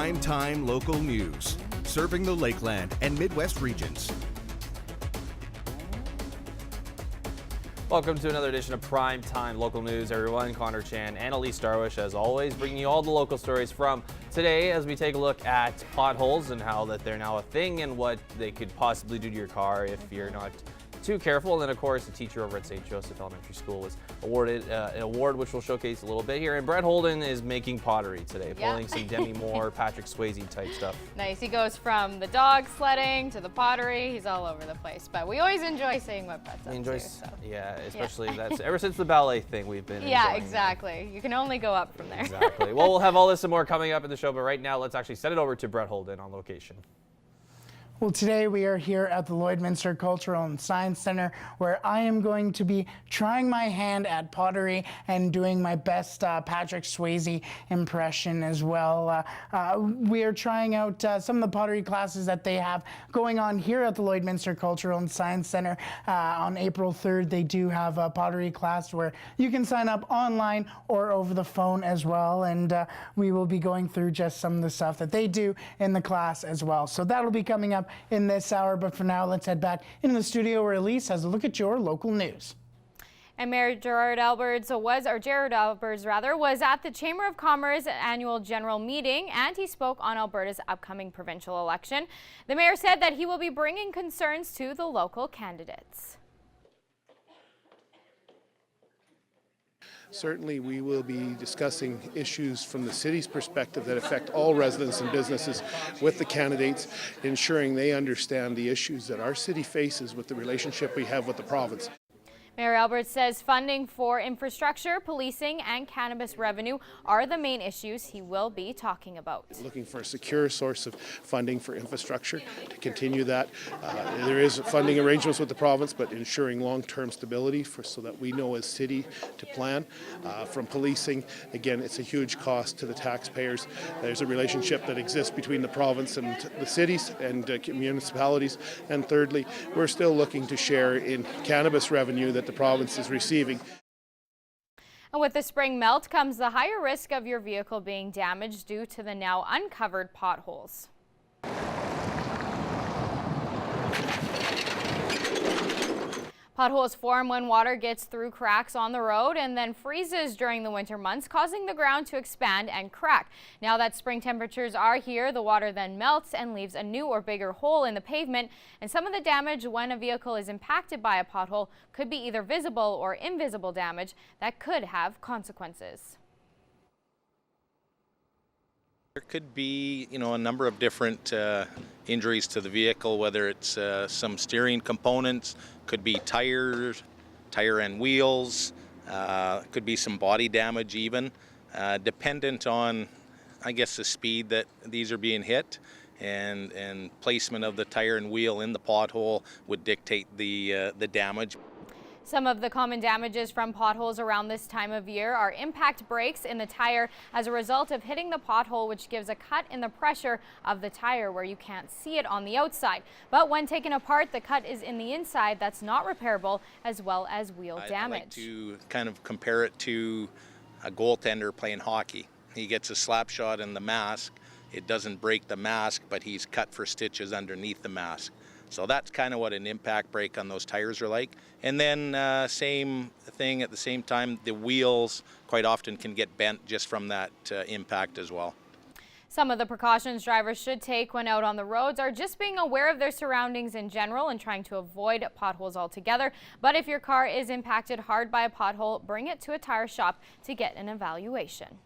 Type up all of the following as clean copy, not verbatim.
Prime Time Local News, serving the Lakeland and Midwest regions. Welcome to another edition of Prime Time Local News, everyone. Connor Chan and Elise Darwish, as always, bringing you all the local stories from today as we take a look at potholes and how that they're now a thing and what they could possibly do to your car if you're not too careful. And then, of course, a teacher over at St. Joseph Elementary School was awarded an award, which we'll showcase a little bit here. And Brett Holden is making pottery today, pulling some Demi Moore, Patrick Swayze type stuff. Nice. He goes from the dog sledding to the pottery. He's all over the place. But we always enjoy seeing what Brett's up to. So. Yeah, especially that's ever since the ballet thing we've been Yeah, exactly. You can only go up from there. Exactly. Well, we'll have all this and more coming up in the show. But right now, let's actually send it over to Brett Holden on location. Well, today we are here at the Lloydminster Cultural and Science Center, where I am going to be trying my hand at pottery and doing my best Patrick Swayze impression as well. We are trying out some of the pottery classes that they have going on here at the Lloydminster Cultural and Science Center. On April 3rd, they do have a pottery class where you can sign up online or over the phone as well. And we will be going through just some of the stuff that they do in the class as well. So that'll be coming up in this hour, but for now, let's head back into the studio where Elise has a look at your local news. And Mayor Jared Alberts was at the Chamber of Commerce annual general meeting, and he spoke on Alberta's upcoming provincial election. The mayor said that he will be bringing concerns to the local candidates. Certainly, we will be discussing issues from the city's perspective that affect all residents and businesses with the candidates, ensuring they understand the issues that our city faces with the relationship we have with the province. Mayor Alberts says funding for infrastructure, policing, and cannabis revenue are the main issues he will be talking about. Looking for a secure source of funding for infrastructure to continue that. There is funding arrangements with the province, but ensuring long-term stability so that we know as city to plan. From policing, again, it's a huge cost to the taxpayers. There's a relationship that exists between the province and the cities and municipalities. And thirdly, we're still looking to share in cannabis revenue that the province is receiving. And with the spring melt comes the higher risk of your vehicle being damaged due to the now uncovered potholes. Potholes form when water gets through cracks on the road and then freezes during the winter months, causing the ground to expand and crack. Now that spring temperatures are here, the water then melts and leaves a new or bigger hole in the pavement. And some of the damage when a vehicle is impacted by a pothole could be either visible or invisible damage that could have consequences. There could be, a number of different injuries to the vehicle, whether it's some steering components, could be tires, tire and wheels, could be some body damage even, dependent on, I guess, the speed that these are being hit, and placement of the tire and wheel in the pothole would dictate the damage. Some of the common damages from potholes around this time of year are impact breaks in the tire as a result of hitting the pothole, which gives a cut in the pressure of the tire where you can't see it on the outside. But when taken apart, the cut is in the inside that's not repairable, as well as wheel damage. I like to kind of compare it to a goaltender playing hockey. He gets a slap shot in the mask. It doesn't break the mask, but he's cut for stitches underneath the mask. So that's kind of what an impact break on those tires are like. And then same thing at the same time, the wheels quite often can get bent just from that impact as well. Some of the precautions drivers should take when out on the roads are just being aware of their surroundings in general and trying to avoid potholes altogether. But if your car is impacted hard by a pothole, bring it to a tire shop to get an evaluation.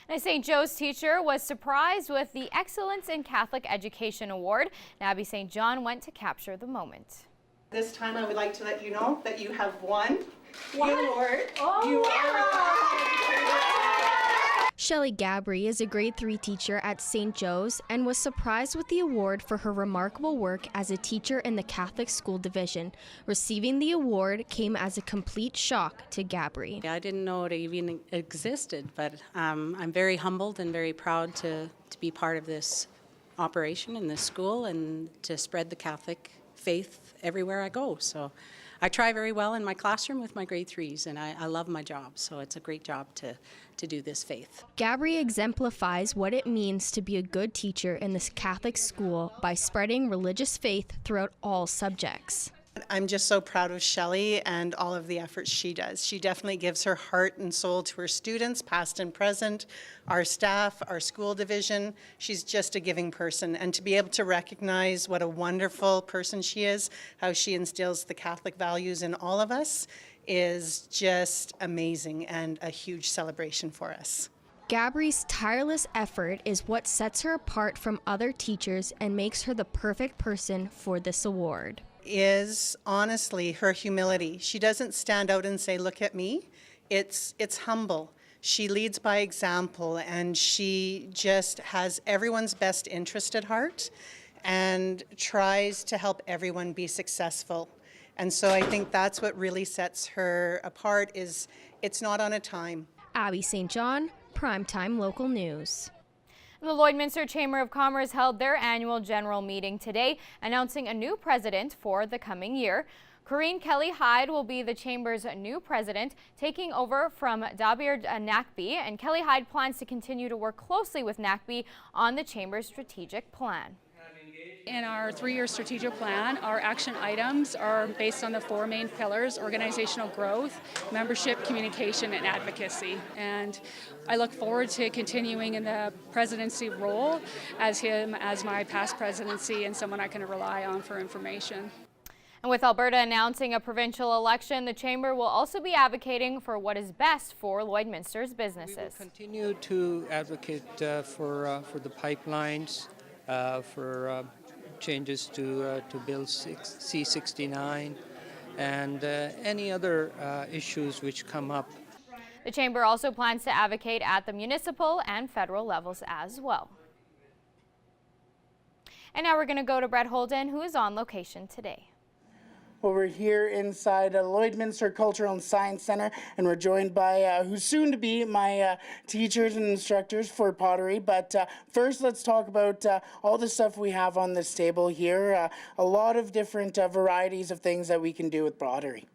And a St. Joe's teacher was surprised with the Excellence in Catholic Education Award. Abby St. John went to capture the moment. This time I would like to let you know that you have won the award. Oh, you Shelley Gabry is a grade 3 teacher at St. Joe's and was surprised with the award for her remarkable work as a teacher in the Catholic School Division. Receiving the award came as a complete shock to Gabry. I didn't know it even existed, but I'm very humbled and very proud to be part of this operation in this school and to spread the Catholic faith everywhere I go. So I try very well in my classroom with my grade 3s, and I love my job, so it's a great job to do this faith. Gabri exemplifies what it means to be a good teacher in this Catholic school by spreading religious faith throughout all subjects. I'm just so proud of Shelley and all of the efforts she does. She definitely gives her heart and soul to her students, past and present, our staff, our school division. She's just a giving person, and to be able to recognize what a wonderful person she is, how she instills the Catholic values in all of us, is just amazing and a huge celebration for us. Gabri's tireless effort is what sets her apart from other teachers and makes her the perfect person for this award. Is honestly her humility. She doesn't stand out and say, look at me. It's humble. She leads by example, and she just has everyone's best interest at heart and tries to help everyone be successful. And so I think that's what really sets her apart, is it's not on a time. Abby St. John, Primetime Local News. The Lloydminster Chamber of Commerce held their annual general meeting today, announcing a new president for the coming year. Corinne Kelly-Hyde will be the Chamber's new president, taking over from Dabir Nakbi, and Kelly-Hyde plans to continue to work closely with Nakbi on the Chamber's strategic plan. In our 3-year strategic plan, our action items are based on the 4 main pillars: organizational growth, membership, communication, and advocacy. And I look forward to continuing in the presidency role as my past presidency, and someone I can rely on for information. And with Alberta announcing a provincial election, the Chamber will also be advocating for what is best for Lloydminster's businesses. We will continue to advocate for the pipelines, for changes to Bill C-69, and any other issues which come up. The Chamber also plans to advocate at the municipal and federal levels as well. And now we're going to go to Brett Holden, who is on location today. Well, we're here inside Lloydminster Cultural and Science Center, and we're joined by who's soon to be my teachers and instructors for pottery. But first, let's talk about all the stuff we have on this table here. A lot of different varieties of things that we can do with pottery.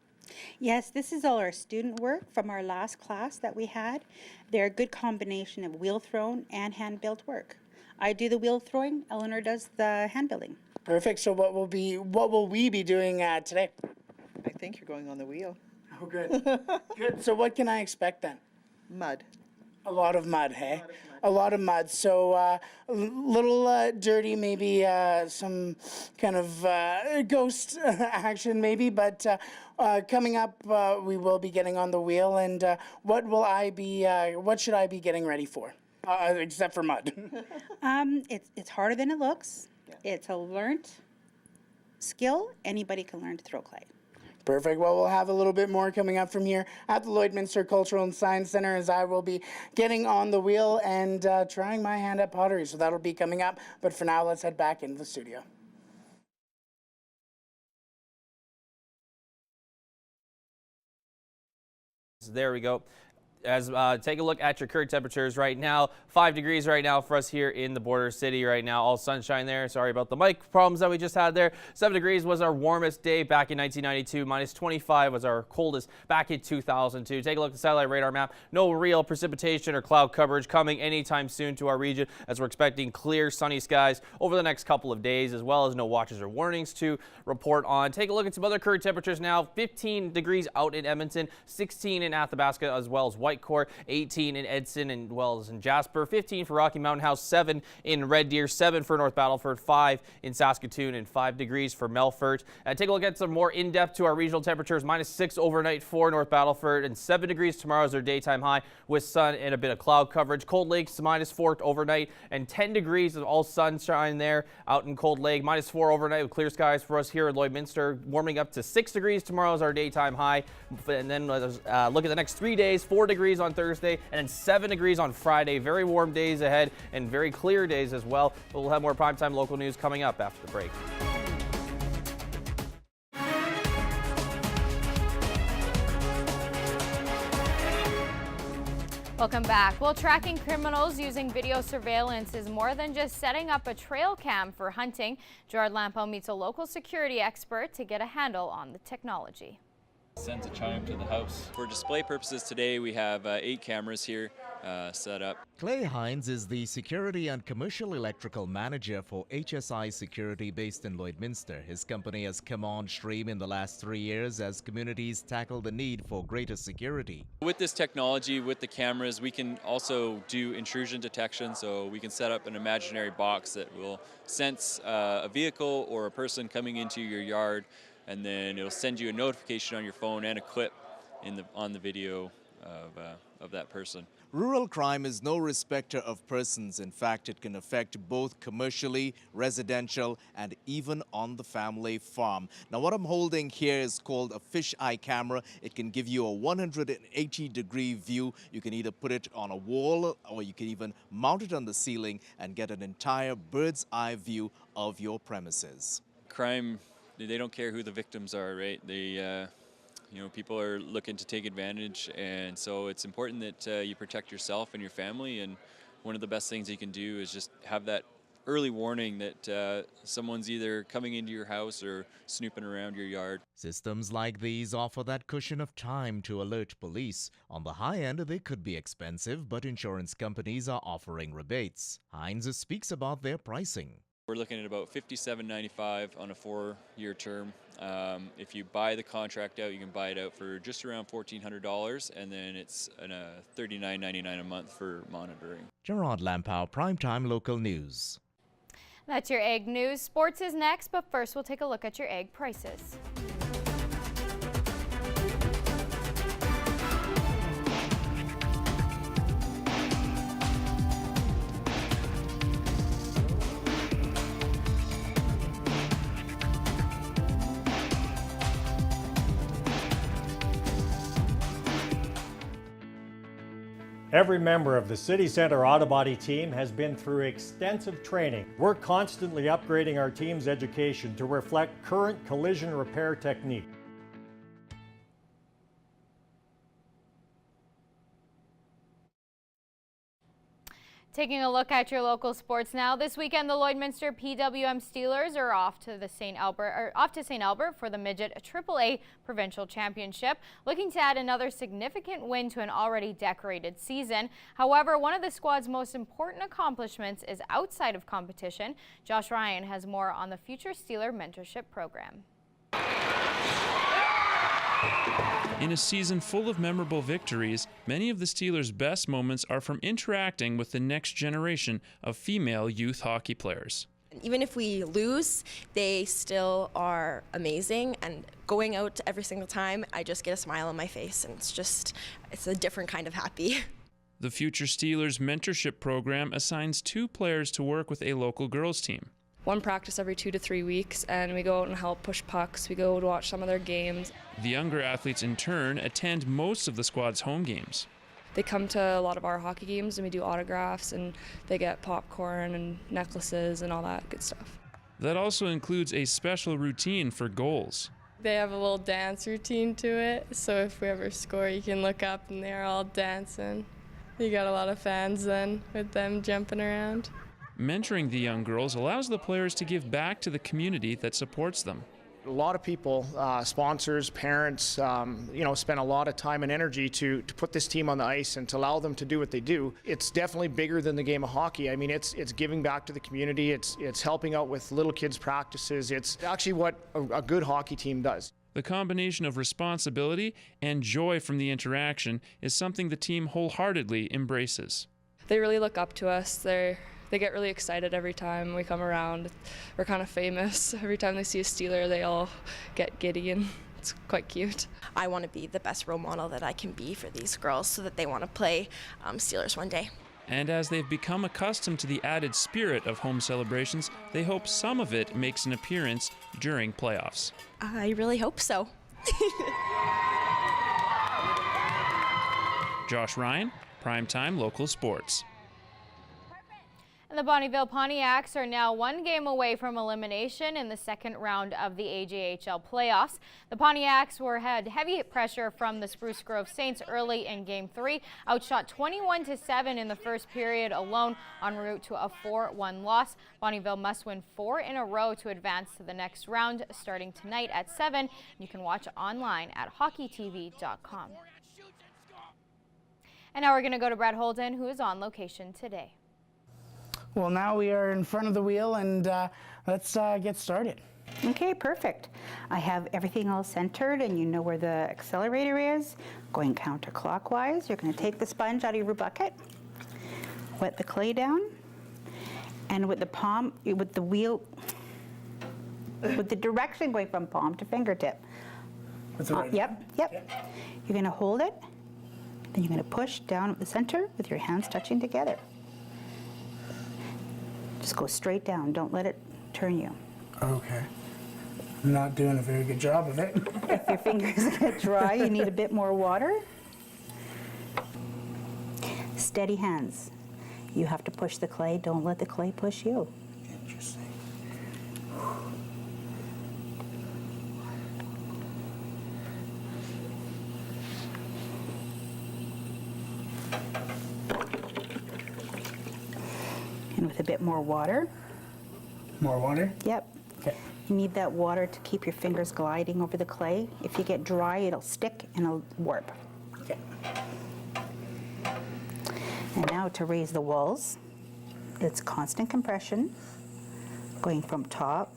Yes, this is all our student work from our last class that we had. They're a good combination of wheel thrown and hand-built work. I do the wheel throwing, Eleanor does the hand building. Perfect. So what will we be doing today? I think you're going on the wheel. Oh, good. Good. So what can I expect then? Mud. A lot of mud, hey? A lot of mud. So a little dirty, maybe some kind of ghost action maybe, but coming up we will be getting on the wheel, and what should I be getting ready for? Except for mud. It's harder than it looks. It's a learned skill. Anybody can learn to throw clay. Perfect. Well, we'll have a little bit more coming up from here at the Lloydminster Cultural and Science Center, as I will be getting on the wheel and trying my hand at pottery. So that'll be coming up. But for now, let's head back into the studio. There we go. As take a look at your current temperatures right now. 5 degrees right now for us here in the border city right now. All sunshine there. Sorry about the mic problems that we just had there. 7 degrees was our warmest day back in 1992. Minus 25 was our coldest back in 2002. Take a look at the satellite radar map. No real precipitation or cloud coverage coming anytime soon to our region, as we're expecting clear sunny skies over the next couple of days, as well as no watches or warnings to report on. Take a look at some other current temperatures now. 15 degrees out in Edmonton, 16 in Athabasca, as well as Whitecourt, 18 in Edson and well as in Jasper, 15 for Rocky Mountain House, 7 in Red Deer, 7 for North Battleford, 5 in Saskatoon, and 5 degrees for Melfort. Take a look at some more in-depth to our regional temperatures. Minus 6 overnight for North Battleford, and 7 degrees tomorrow is our daytime high with sun and a bit of cloud coverage. Cold Lake's minus 4 overnight, and 10 degrees of all sunshine there out in Cold Lake. Minus 4 overnight with clear skies for us here at Lloydminster, warming up to 6 degrees tomorrow is our daytime high. And then look at the next 3 days, 4 degrees on Thursday, and then 7 degrees on Friday. Very warm days ahead and very clear days as well. But we'll have more primetime local news coming up after the break. Welcome back. Well, tracking criminals using video surveillance is more than just setting up a trail cam for hunting. Gerard Lampo meets a local security expert to get a handle on the technology. Sends a chime to the house. For display purposes today, we have 8 cameras here set up. Clay Hines is the Security and Commercial Electrical Manager for HSI Security based in Lloydminster. His company has come on stream in the last 3 years as communities tackle the need for greater security. With this technology, with the cameras, we can also do intrusion detection, so we can set up an imaginary box that will sense a vehicle or a person coming into your yard, and then it'll send you a notification on your phone and a clip on the video of that person. Rural crime is no respecter of persons. In fact, it can affect both commercially, residential, and even on the family farm. Now, what I'm holding here is called a fisheye camera. It can give you a 180-degree view. You can either put it on a wall or you can even mount it on the ceiling and get an entire bird's eye view of your premises. Crime, they don't care who the victims are, right? People are looking to take advantage, and so it's important that you protect yourself and your family, and one of the best things you can do is just have that early warning that someone's either coming into your house or snooping around your yard. Systems like these offer that cushion of time to alert police. On the high end, they could be expensive, but insurance companies are offering rebates. Hines speaks about their pricing. We're looking at about $57.95 on a 4-year term. If you buy the contract out, you can buy it out for just around $1,400, and then it's $39.99 a month for monitoring. Gerard Lampow, Primetime Local News. That's your egg news. Sports is next, but first we'll take a look at your egg prices. Every member of the City Centre Auto Body team has been through extensive training. We're constantly upgrading our team's education to reflect current collision repair technique. Taking a look at your local sports now. This weekend, the Lloydminster PWM Steelers are off to St. Albert for the Midget AAA Provincial Championship, looking to add another significant win to an already decorated season. However, one of the squad's most important accomplishments is outside of competition. Josh Ryan has more on the Future Steeler Mentorship Program. In a season full of memorable victories, many of the Steelers' best moments are from interacting with the next generation of female youth hockey players. Even if we lose, they still are amazing, and going out every single time, I just get a smile on my face, and it's a different kind of happy. The Future Steelers Mentorship Program assigns 2 players to work with a local girls team. One practice every 2 to 3 weeks, and we go out and help push pucks. We go to watch some of their games. The younger athletes, in turn, attend most of the squad's home games. They come to a lot of our hockey games, and we do autographs, and they get popcorn and necklaces and all that good stuff. That also includes a special routine for goals. They have a little dance routine to it, so if we ever score, you can look up and they're all dancing. You got a lot of fans then with them jumping around. Mentoring the young girls allows the players to give back to the community that supports them. A lot of people, sponsors, parents, spend a lot of time and energy to put this team on the ice and to allow them to do what they do. It's definitely bigger than the game of hockey. I mean, it's giving back to the community. It's helping out with little kids' practices. It's actually what a good hockey team does. The combination of responsibility and joy from the interaction is something the team wholeheartedly embraces. They really look up to us. They get really excited every time we come around. We're kind of famous. Every time they see a Steeler, they all get giddy, and it's quite cute. I want to be the best role model that I can be for these girls so that they want to play Steelers one day. And as they've become accustomed to the added spirit of home celebrations, they hope some of it makes an appearance during playoffs. I really hope so. Josh Ryan, Primetime Local Sports. And the Bonnyville Pontiacs are now one game away from elimination in the second round of the AJHL playoffs. The Pontiacs had heavy pressure from the Spruce Grove Saints early in Game 3, outshot 21-7 in the first period alone, en route to a 4-1 loss. Bonnyville must win 4 in a row to advance to the next round, starting tonight at 7. You can watch online at hockeytv.com. And now we're going to go to Brad Holden, who is on location today. Well, now we are in front of the wheel, and let's get started. Okay, perfect. I have everything all centered, and you know where the accelerator is. Going counterclockwise, you're going to take the sponge out of your bucket, wet the clay down, and with the palm, with the wheel, with the direction going from palm to fingertip. Yep. You're going to hold it, then you're going to push down at the center with your hands touching together. Just go straight down. Don't let it turn you. Okay. I'm not doing a very good job of it. If your fingers get dry, you need a bit more water. Steady hands. You have to push the clay. Don't let the clay push you. Interesting. And with a bit more water. More water? Yep. Okay. You need that water to keep your fingers gliding over the clay. If you get dry, it'll stick and it'll warp. Okay. And now to raise the walls, it's constant compression, going from top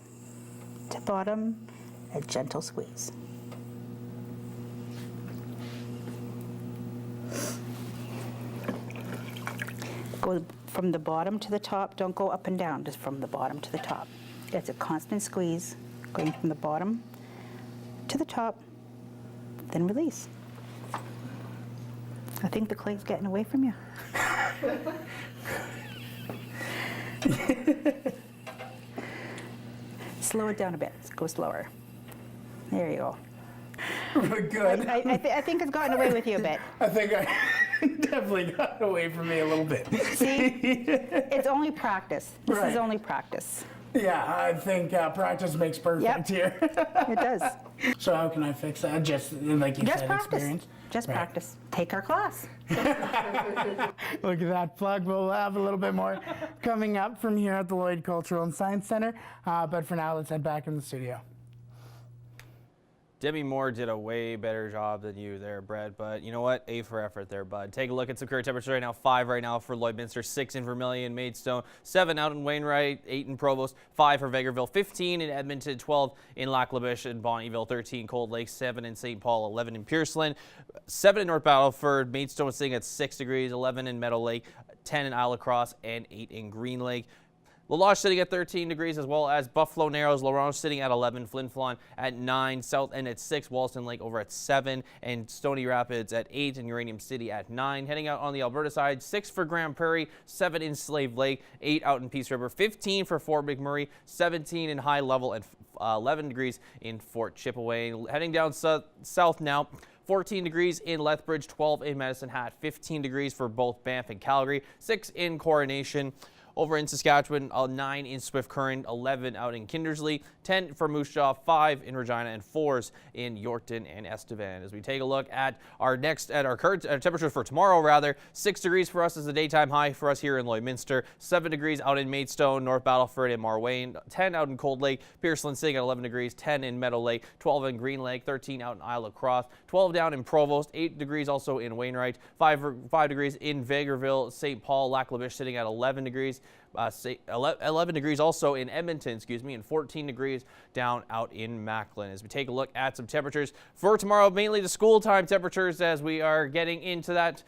to bottom, a gentle squeeze. Go from the bottom to the top, don't go up and down, just from the bottom to the top. It's a constant squeeze, going from the bottom to the top, then release. I think the clay's getting away from you. Slow it down a bit, go slower. There you go. Good. I think it's gotten away with you a bit. I think I definitely got away from me a little bit. See, it's only practice. This Right. is only practice. Yeah, I think practice makes perfect here. It does. So how can I fix that? Just like you Just said, practice. experience? Just Right. practice. Take our class. Look at that plug. We'll have a little bit more coming up from here at the Lloyd Cultural and Science Center. But for now, let's head back in the studio. Debbie Moore did a way better job than you there, Brett, but you know what? A for effort there, bud. Take a look at some current temperatures right now. 5 right now for Lloydminster, 6 in Vermilion, Maidstone, 7 out in Wainwright, 8 in Provost, 5 for Vegreville, 15 in Edmonton, 12 in Lac La Biche and Bonnyville, 13 Cold Lake, 7 in St. Paul, 11 in Pierceland, 7 in North Battleford, Maidstone sitting at 6 degrees, 11 in Meadow Lake, 10 in Isle La Crosse, and 8 in Green Lake. La Loche sitting at 13 degrees, as well as Buffalo Narrows, La Ronge sitting at 11, Flin Flon at 9, South End at 6, Walston Lake over at 7, and Stony Rapids at 8, and Uranium City at 9. Heading out on the Alberta side, 6 for Grand Prairie, 7 in Slave Lake, 8 out in Peace River, 15 for Fort McMurray, 17 in High Level, and 11 degrees in Fort Chipeway. Heading down south now, 14 degrees in Lethbridge, 12 in Medicine Hat, 15 degrees for both Banff and Calgary, 6 in Coronation. Over in Saskatchewan, 9 in Swift Current, 11 out in Kindersley, 10 for Moose Jaw, 5 in Regina, and 4s in Yorkton and Estevan. As we take a look at our current temperatures for tomorrow, 6 degrees for us is the daytime high for us here in Lloydminster, 7 degrees out in Maidstone, North Battleford, and Marwayne, 10 out in Cold Lake, Pierceland sitting at 11 degrees, 10 in Meadow Lake, 12 in Green Lake, 13 out in Isle La Crosse, 12 down in Provost, 8 degrees also in Wainwright, 5 degrees in Vegreville, St. Paul, Lac La Biche sitting at 11 degrees. 11 degrees also in Edmonton, and 14 degrees down out in Macklin. As we take a look at some temperatures for tomorrow, mainly the school time temperatures as we are getting into that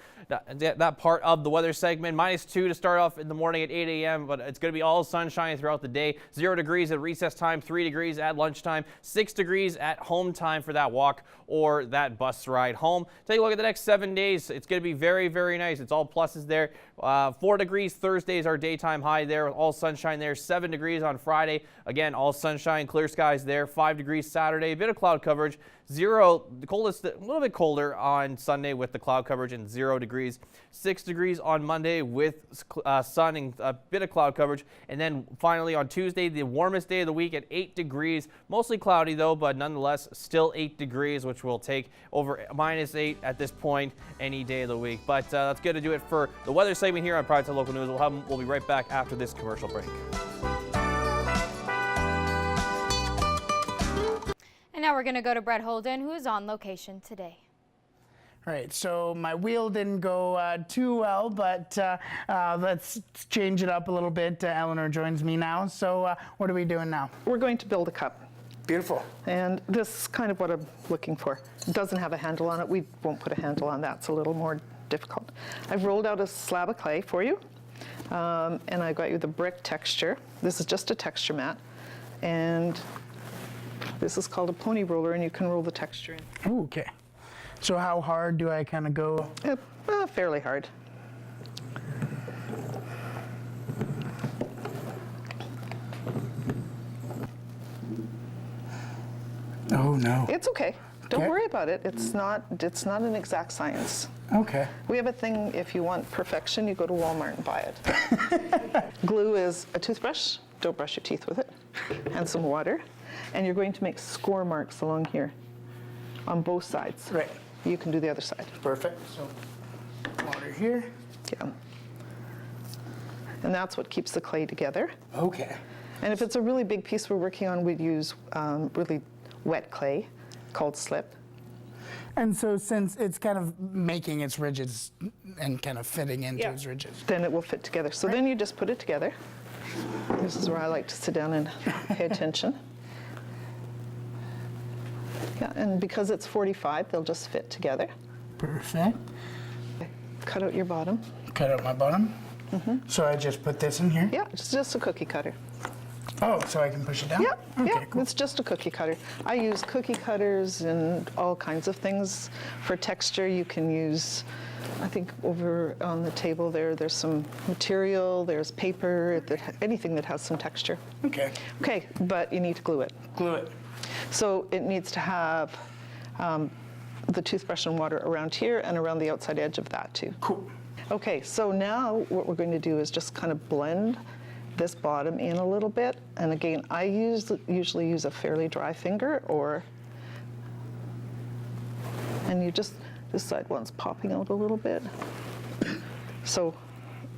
part of the weather segment. -2 to start off in the morning at 8 a.m., but it's going to be all sunshine throughout the day. 0 degrees at recess time, 3 degrees at lunchtime, 6 degrees at home time for that walk or that bus ride home. Take a look at the next 7 days. It's going to be very, very nice. It's all pluses there. 4 degrees Thursday is our daytime high. high there with all sunshine there. 7 degrees on Friday. Again, all sunshine, clear skies there. 5 degrees Saturday, a bit of cloud coverage. 0, the coldest, a little bit colder on Sunday with the cloud coverage and 0 degrees. 6 degrees on Monday with sun and a bit of cloud coverage. And then finally on Tuesday, the warmest day of the week at 8 degrees. Mostly cloudy though, but nonetheless still 8 degrees, which will take over -8 at this point any day of the week. But that's going to do it for the weather segment here on Primetime Local News. We'll be right back after this commercial break. And now we're going to go to Brett Holden, who's on location today. All right, so my wheel didn't go too well, but let's change it up a little bit. Eleanor joins me now. So what are we doing now? We're going to build a cup. Beautiful. And this is kind of what I'm looking for. It doesn't have a handle on it. We won't put a handle on that. It's a little more difficult. I've rolled out a slab of clay for you, and I got you the brick texture. This is just a texture mat, and this is called a pony roller, and you can roll the texture in. Ooh, okay. So how hard do I kind of go? Fairly hard. Oh no. It's okay. Don't worry about it. It's not an exact science. Okay. We have a thing, if you want perfection, you go to Walmart and buy it. Glue is a toothbrush. Don't brush your teeth with it. And some water. And you're going to make score marks along here on both sides. Right. You can do the other side. Perfect. So water here. Yeah. And that's what keeps the clay together. Okay. And if it's a really big piece we're working on, we'd use really wet clay called slip. And so since it's kind of making its ridges and kind of fitting into its ridges. Then it will fit together. So then you just put it together. This is where I like to sit down and pay attention. Yeah, and because it's 45, they'll just fit together. Perfect. Cut out your bottom. Cut out my bottom. So I just put this in here? Yeah, it's just a cookie cutter. Oh, so I can push it down? Yeah, Okay, cool. It's just a cookie cutter. I use cookie cutters and all kinds of things. For texture, you can use, I think over on the table there's some material, there's paper, anything that has some texture. Okay. Okay, but you need to glue it. Glue it. So it needs to have the toothbrush and water around here and around the outside edge of that too. Cool. Okay, so now what we're going to do is just kind of blend this bottom in a little bit. And again, I usually use a fairly dry finger and you just, this side one's popping out a little bit. So,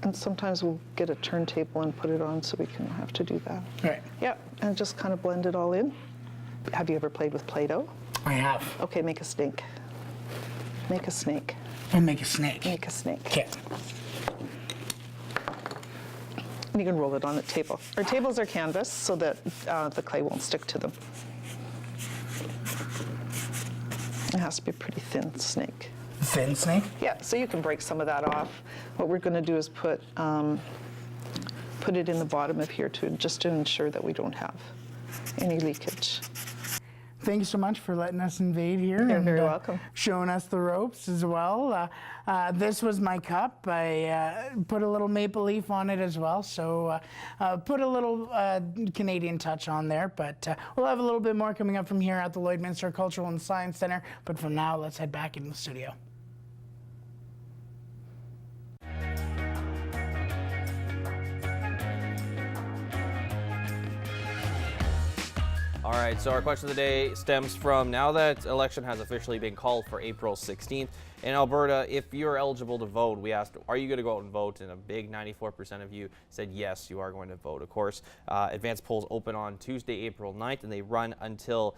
and sometimes we'll get a turntable and put it on so we can have to do that. Right. Yeah, and just kind of blend it all in. Have you ever played with Play-Doh? I have. Okay, make a snake. Make a snake. I'll make a snake. Make a snake. Okay. And you can roll it on the table. Our tables are canvas so that the clay won't stick to them. It has to be a pretty thin snake. Thin snake? Yeah, so you can break some of that off. What we're going to do is put it in the bottom of here just to ensure that we don't have any leakage. Thank you so much for letting us invade here. You're and very welcome. Showing us the ropes as well. This was my cup. I put a little maple leaf on it as well. So put a little Canadian touch on there. But we'll have a little bit more coming up from here at the Lloydminster Cultural and Science Center. But for now, let's head back into the studio. All right, so our question of the day stems from now that election has officially been called for April 16th in Alberta. If you're eligible to vote, we asked, are you going to go out and vote? And a big 94% of you said yes, you are going to vote. Of course, advanced polls open on Tuesday, April 9th, and they run until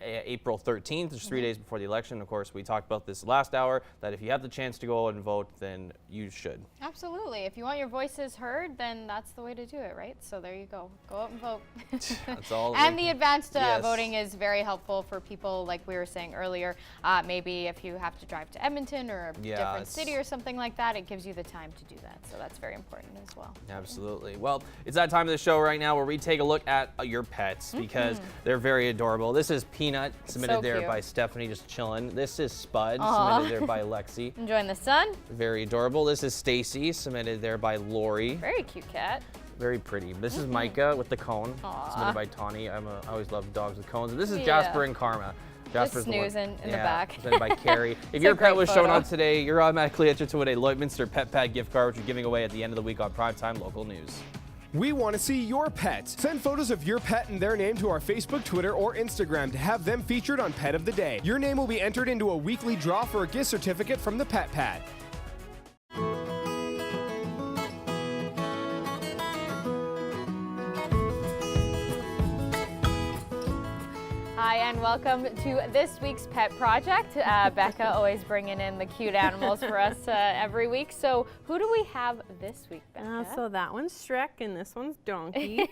April 13th, just 3 days before the election. Of course, we talked about this last hour, that if you have the chance to go out and vote, then you should. Absolutely. If you want your voices heard, then that's the way to do it, right? So there you go. Go out and vote. That's all. And the advanced Yes. voting is very helpful for people, like we were saying earlier. Maybe if you have to drive to Edmonton or a different city or something like that, it gives you the time to do that. So that's very important as well. Absolutely. Well, it's that time of the show right now where we take a look at your pets because they're very adorable. This is Peanut, submitted So there cute. by Stephanie, just chilling. This is Spud, Aw. submitted there by Lexi. Enjoying the sun. Very adorable. This is Stacy, submitted there by Lori. Very cute cat. Very pretty. This is Micah with the cone, submitted by Tawny. I always love dogs with cones. And this is Jasper and Karma. Jasper's snoozing in the back. Presented by Carrie. If your pet was shown on today, you're automatically entered to win a Lloydminster Pet Pad gift card, which we're giving away at the end of the week on Primetime Local News. We want to see your pet. Send photos of your pet and their name to our Facebook, Twitter, or Instagram to have them featured on Pet of the Day. Your name will be entered into a weekly draw for a gift certificate from the Pet Pad. Hi, and welcome to this week's Pet Project. Becca always bringing in the cute animals for us every week. So who do we have this week, Becca? So that one's Shrek and this one's Donkey.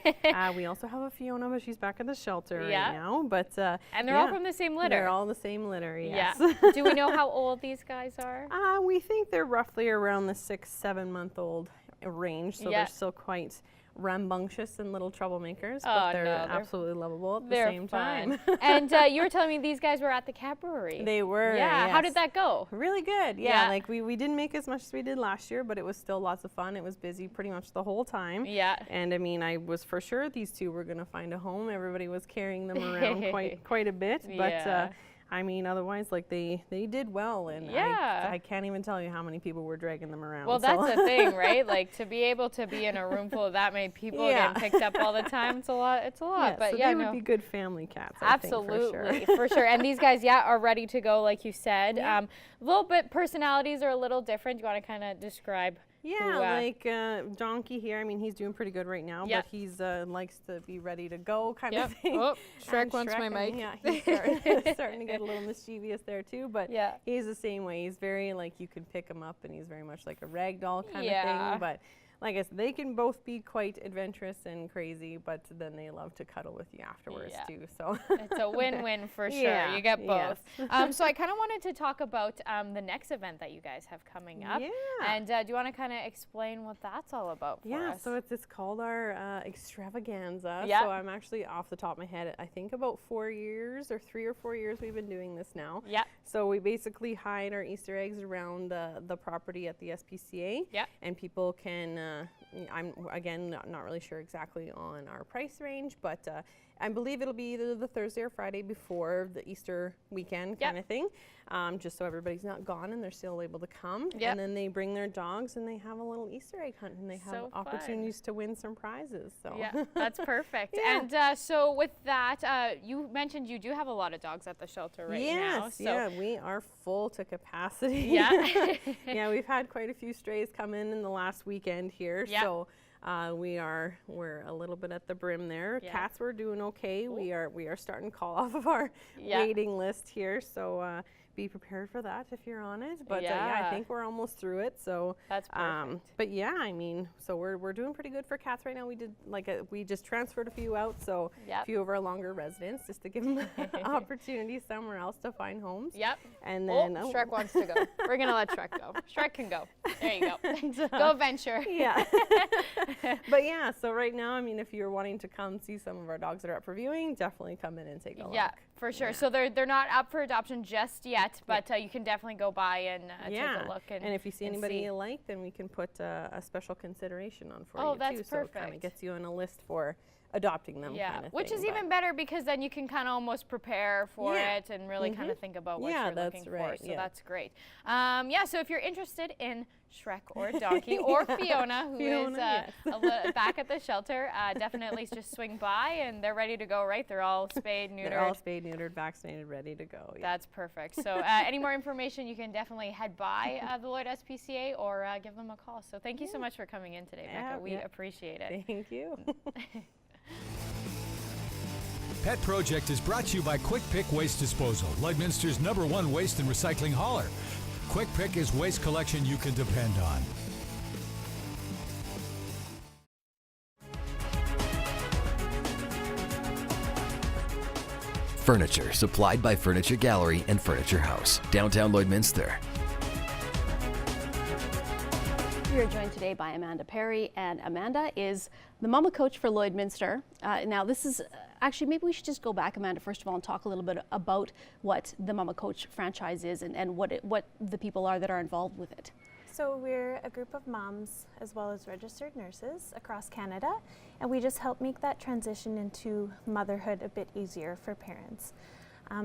We also have a Fiona, but she's back at the shelter right now. But and they're all from the same litter. They're all the same litter, yes. Yeah. Do we know how old these guys are? We think they're roughly around the 6-7 month old range, so they're still quite rambunctious and little troublemakers, but they're absolutely lovable at the same time. And you were telling me these guys were at the Cat Brewery. They were. Yeah. Yes. How did that go? Really good. Yeah. Like we didn't make as much as we did last year, but it was still lots of fun. It was busy pretty much the whole time. Yeah. And I mean, I was for sure these two were going to find a home. Everybody was carrying them around quite a bit, but I mean, otherwise, like they did well, and I can't even tell you how many people were dragging them around. Well, that's the thing, right? Like to be able to be in a room full of that many people getting picked up all the time, it's a lot. It's a lot. But so they would be good family cats. Absolutely, I think, for sure. And these guys, are ready to go, like you said. A little bit personalities are a little different. Do you want to kind of describe? Yeah, like Donkey here. I mean, he's doing pretty good right now, but he's likes to be ready to go kind of thing. Oh, Shrek wants my mic. Yeah, he's starting to get a little mischievous there too, but he's the same way. He's very like you can pick him up, and he's very much like a rag doll kind of thing. But like I said, they can both be quite adventurous and crazy, but then they love to cuddle with you afterwards too. So it's a win-win for sure. You get both. So I kind of wanted to talk about the next event that you guys have coming up. And do you want to kind of explain what that's all about for us? So it's called our extravaganza. Yeah. So I'm actually off the top of my head, I think about 4 years or 3 or 4 years we've been doing this now. Yeah. So we basically hide our Easter eggs around the property at the SPCA. Yeah. And people can I'm again not really sure exactly on our price range, but I believe it'll be either the Thursday or Friday before the Easter weekend kind of thing, just so everybody's not gone and they're still able to come. And then they bring their dogs and they have a little Easter egg hunt and they have opportunities to win some prizes. So that's perfect. And so with that, you mentioned you do have a lot of dogs at the shelter right now. So we are full to capacity. Yeah, we've had quite a few strays come in the last weekend here. So we're a little bit at the brim there. Cats were doing okay. We are starting to call off of our waiting list here. So be prepared for that if you're on it. But I think we're almost through it. So that's perfect. But yeah, I mean, so we're doing pretty good for cats right now. We did we just transferred a few out, so a few of our longer residents just to give them opportunities somewhere else to find homes. And then Shrek wants to go. We're gonna let Shrek go. Shrek can go. There you go. Go venture. But yeah, so right now, I mean, if you're wanting to come see some of our dogs that are up for viewing, definitely come in and take a look. Yeah, for sure. So they're not up for adoption just yet, but you can definitely go by and take a look. And if you see anybody you like, then we can put a special consideration on for you that's too. perfect. So it kind of gets you on a list for adopting them. kind of which thing, is even better because then you can kind of almost prepare for it and really kind of think about what you're looking for. So that's great. So if you're interested in Shrek or Donkey or Fiona, who is back at the shelter, definitely just swing by and they're ready to go, right? They're all spayed, neutered. They're all spayed, neutered, vaccinated, ready to go. That's perfect. So any more information, you can definitely head by the Lloyd SPCA or give them a call. So thank you so much for coming in today, Becca. We appreciate it. Thank you. Pet Project is brought to you by Quick Pick Waste Disposal, Lloydminster's #1 waste and recycling hauler. Quick Pick is waste collection you can depend on. Furniture supplied by Furniture Gallery and Furniture House, downtown Lloydminster. We are joined today by Amanda Perry, and Amanda is the Mama Coach for Lloydminster. Now this is, actually maybe we should just go back, Amanda, first of all, and talk a little bit about what the Mama Coach franchise is and what the people are that are involved with it. So we're a group of moms as well as registered nurses across Canada, and we just help make that transition into motherhood a bit easier for parents.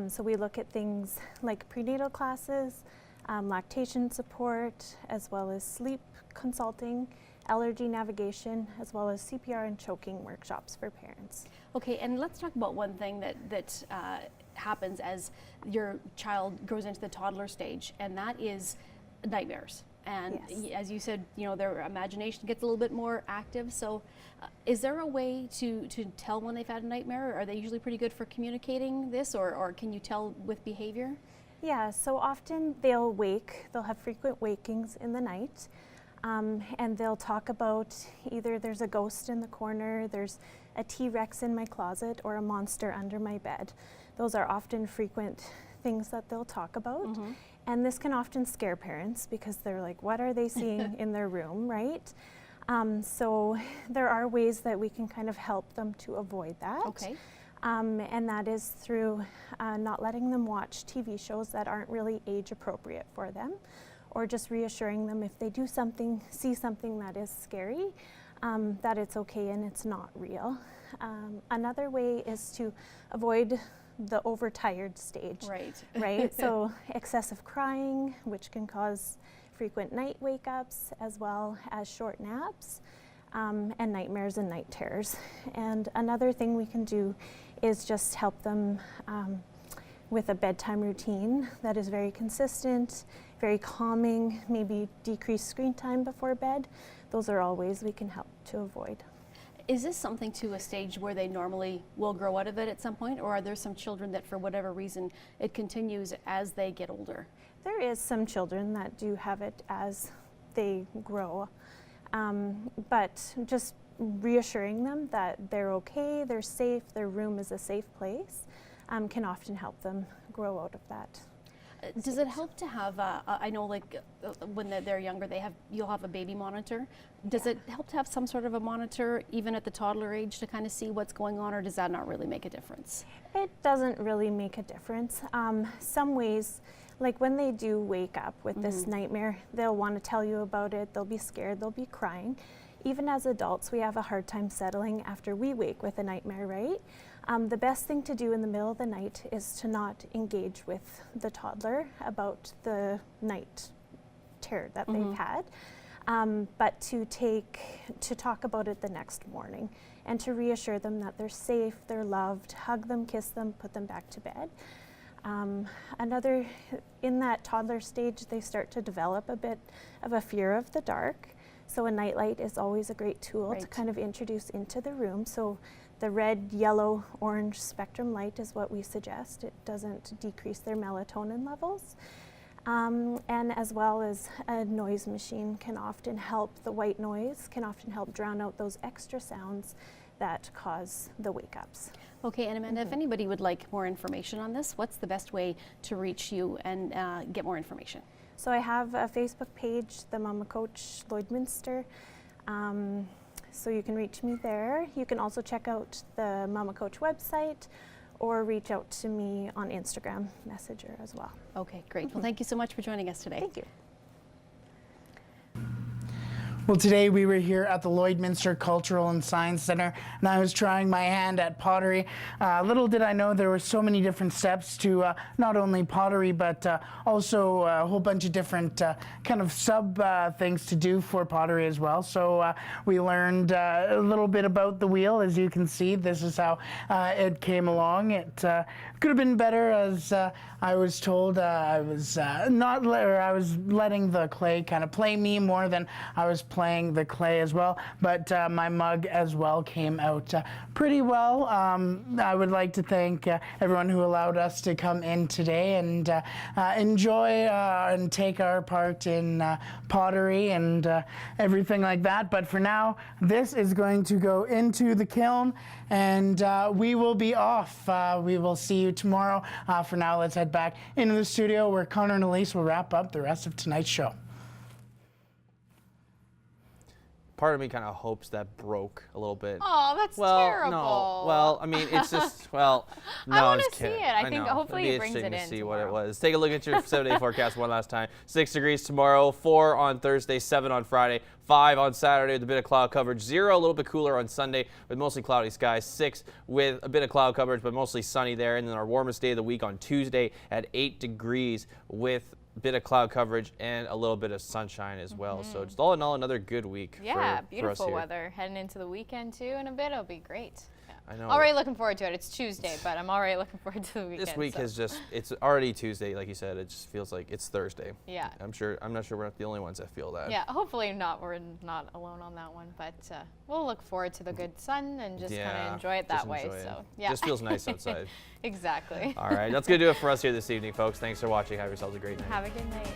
So we look at things like prenatal classes, lactation support, as well as sleep consulting, allergy navigation, as well as CPR and choking workshops for parents. Okay, and let's talk about one thing that happens as your child grows into the toddler stage, and that is nightmares. And as you said, you know, their imagination gets a little bit more active. So is there a way to tell when they've had a nightmare? Are they usually pretty good for communicating this, or can you tell with behavior? Yeah, so often they'll have frequent wakings in the night, and they'll talk about either there's a ghost in the corner, there's a T-Rex in my closet, or a monster under my bed. Those are often frequent things that they'll talk about. Mm-hmm. And this can often scare parents because they're like, what are they seeing in their room, right? So there are ways that we can kind of help them to avoid that. Okay. And that is through not letting them watch TV shows that aren't really age appropriate for them, or just reassuring them if they do see something that is scary, that it's okay and it's not real. Another way is to avoid the overtired stage. Right. So excessive crying, which can cause frequent night wake-ups, as well as short naps, and nightmares and night terrors. And another thing we can do is just help them with a bedtime routine that is very consistent, very calming, maybe decrease screen time before bed. Those are all ways we can help to avoid. Is this something to a stage where they normally will grow out of it at some point, or are there some children that for whatever reason it continues as they get older? There is some children that do have it as they grow, but just reassuring them that they're okay, they're safe, their room is a safe place, can often help them grow out of that. Does it help to have, I know like when they're younger, you'll have a baby monitor. Does it help to have some sort of a monitor even at the toddler age to kind of see what's going on, or does that not really make a difference? It doesn't really make a difference. Some ways, like when they do wake up with this nightmare, they'll want to tell you about it, they'll be scared, they'll be crying. Even as adults, we have a hard time settling after we wake with a nightmare, right? The best thing to do in the middle of the night is to not engage with the toddler about the night terror that they've had, but to talk about it the next morning and to reassure them that they're safe, they're loved, hug them, kiss them, put them back to bed. In that toddler stage, they start to develop a bit of a fear of the dark. So a nightlight is always a great tool to kind of introduce into the room. So the red, yellow, orange spectrum light is what we suggest. It doesn't decrease their melatonin levels. And as well as a noise machine can often help, the white noise can often help drown out those extra sounds that cause the wake-ups. Okay, and Amanda, if anybody would like more information on this, what's the best way to reach you and get more information? So I have a Facebook page, the Mama Coach Lloydminster. So you can reach me there. You can also check out the Mama Coach website or reach out to me on Instagram Messenger as well. Okay, great. Well, thank you so much for joining us today. Thank you. Well, today we were here at the Lloydminster Cultural and Science Center, and I was trying my hand at pottery. Little did I know there were so many different steps to not only pottery, but also a whole bunch of different kind of sub things to do for pottery as well. So we learned a little bit about the wheel. As you can see, this is how it came along. It could have been better, as I was told. I was letting the clay kind of play me more than I was playing the clay as well, but my mug as well came out pretty well. I would like to thank everyone who allowed us to come in today and enjoy and take our part in pottery and everything like that. But for now, this is going to go into the kiln, and we will be off. We will see you tomorrow. For now, let's head back into the studio where Connor and Elise will wrap up the rest of tonight's show. part of me kind of hopes that broke a little bit. Oh, that's terrible. No. Well, I mean, it's just, well, no, I want just to see kidding. it. I think know. hopefully It'd it be brings it in interesting to see tomorrow. what it was. Take a look at your 7-day forecast one last time. 6 degrees tomorrow, 4 on Thursday, 7 on Friday, 5 on Saturday with a bit of cloud coverage, 0 a little bit cooler on Sunday with mostly cloudy skies, 6 with a bit of cloud coverage but mostly sunny there, and then our warmest day of the week on Tuesday at 8 degrees with a bit of cloud coverage and a little bit of sunshine as well. So just all in all, another good week. Yeah, for beautiful us here. weather heading into the weekend too. In a bit, it'll be great. I know. Already looking forward to it. It's Tuesday, but I'm already looking forward to the weekend. This week so. has just, it's already Tuesday, like you said. It just feels like it's Thursday. Yeah. I'm not sure we're not the only ones that feel that. Yeah, hopefully not. We're not alone on that one, but we'll look forward to the good sun and just kind of enjoy it that way. enjoy it. So yeah, Just feels nice outside. Exactly. All right, that's gonna do it for us here this evening, folks. Thanks for watching. Have yourselves a great night. Have a good night.